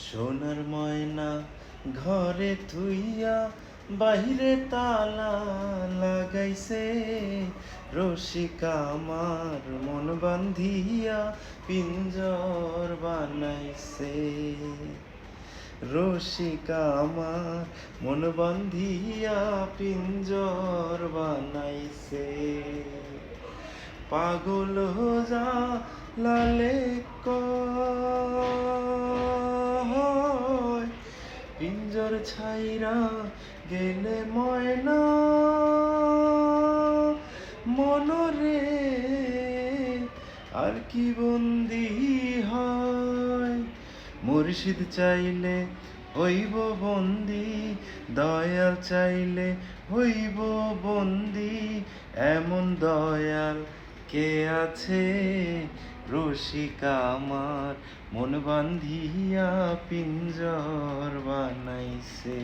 সোনার ময়না ঘরে থুইয়া বাহিরে তালা লাগাইছে, রসিকা আমার মন বান্ধিয়া পিঞ্জর বানাইছে। রসিকা আমার মন বান্ধিয়া পিঞ্জর বানাইছে। পাগল যা লালে কয় পিঞ্জর ছাইরা গেলে ময়না মনরে আর কি বন্দি হয়। মুর্শিদ চাইলে হইব বন্দি, দয়াল চাইলে হইব বন্দি, এমন দয়াল কে আছে? রসিকা আমার মন বান্ধিয়া পিঞ্জর বানাইছে।